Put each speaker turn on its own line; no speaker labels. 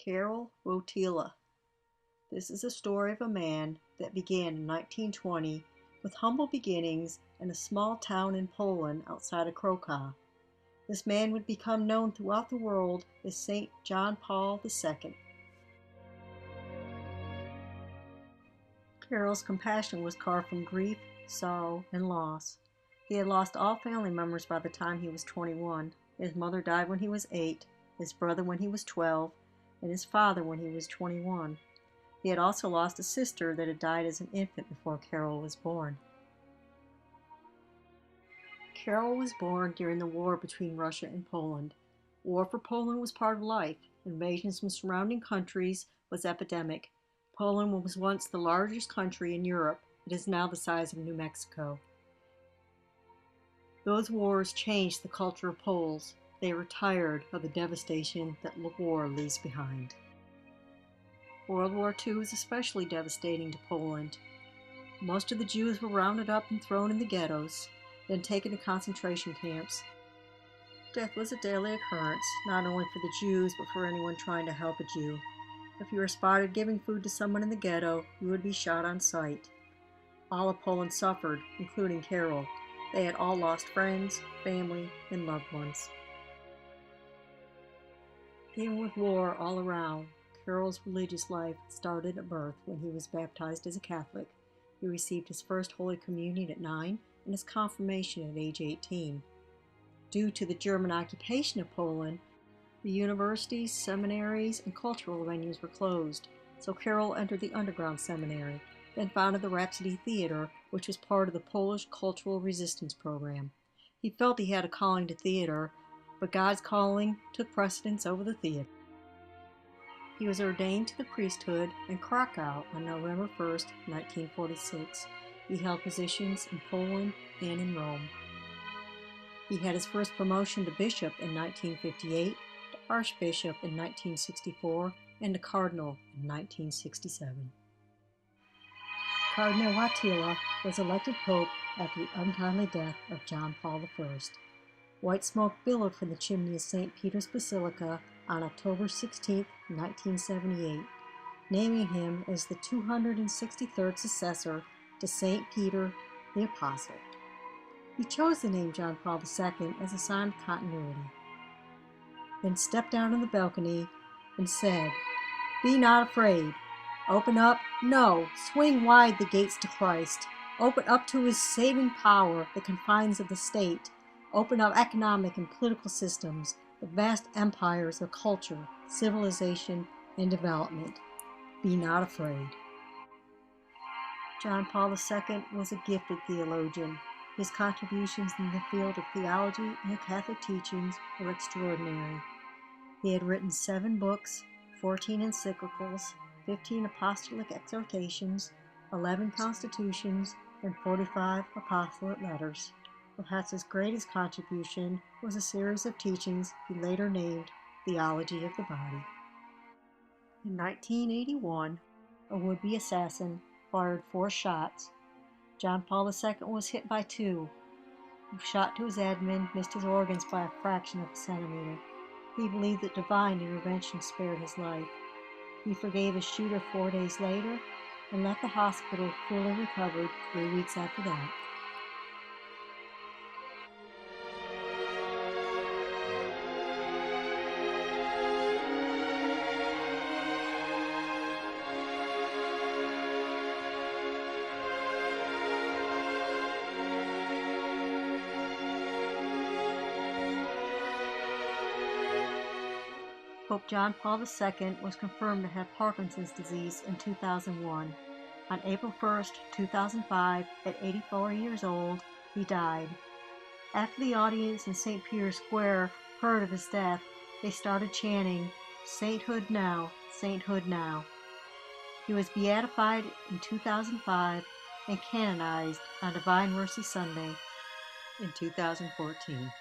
Karol Wojtyla. This is a story of a man that began in 1920 with humble beginnings in a small town in Poland outside of Krakow. This man would become known throughout the world as St. John Paul II. Karol's compassion was carved from grief, sorrow, and loss. He had lost all family members by the time he was 21. His mother died when he was 8, his brother when he was 12, and his father when he was 21. He had also lost a sister that had died as an infant before Karol was born. Karol was born during the war between Russia and Poland. War for Poland was part of life. Invasions from surrounding countries was epidemic. Poland was once the largest country in Europe. It is now the size of New Mexico. Those wars changed the culture of Poles. They were tired of the devastation that war leaves behind. World War II was especially devastating to Poland. Most of the Jews were rounded up and thrown in the ghettos, then taken to concentration camps. Death was a daily occurrence, not only for the Jews, but for anyone trying to help a Jew. If you were spotted giving food to someone in the ghetto, you would be shot on sight. All of Poland suffered, including Karol. They had all lost friends, family, and loved ones. Even with war all around, Karol's religious life started at birth when he was baptized as a Catholic. He received his first Holy Communion at 9 and his confirmation at age 18. Due to the German occupation of Poland, the universities, seminaries, and cultural venues were closed, so Karol entered the underground seminary, then founded the Rhapsody Theater, which was part of the Polish Cultural Resistance Program. He felt he had a calling to theater, but God's calling took precedence over the theater. He was ordained to the priesthood in Krakow on November 1, 1946. He held positions in Poland and in Rome. He had his first promotion to bishop in 1958, to archbishop in 1964, and to cardinal in 1967. Cardinal Wojtyla was elected pope after the untimely death of John Paul I. White smoke billowed from the chimney of St. Peter's Basilica on October 16, 1978, naming him as the 263rd successor to St. Peter the Apostle. He chose the name John Paul II as a sign of continuity, then stepped down on the balcony and said, "Be not afraid. Open up, no, swing wide the gates to Christ. Open up to his saving power the confines of the state. Open up economic and political systems, the vast empires of culture, civilization, and development. Be not afraid." John Paul II was a gifted theologian. His contributions in the field of theology and Catholic teachings were extraordinary. He had written 7 books, 14 encyclicals, 15 apostolic exhortations, 11 constitutions, and 45 apostolate letters. Perhaps his greatest contribution was a series of teachings he later named Theology of the Body. In 1981, a would-be assassin fired 4 shots. John Paul II was hit by 2. A shot to his abdomen missed his organs by a fraction of a centimeter. He believed that divine intervention spared his life. He forgave his shooter 4 days later and left the hospital fully recovered 3 weeks after that. Pope John Paul II was confirmed to have Parkinson's disease in 2001. On April 1, 2005, at 84 years old, he died. After the audience in St. Peter's Square heard of his death, they started chanting, "Sainthood now, sainthood now." He was beatified in 2005 and canonized on Divine Mercy Sunday in 2014.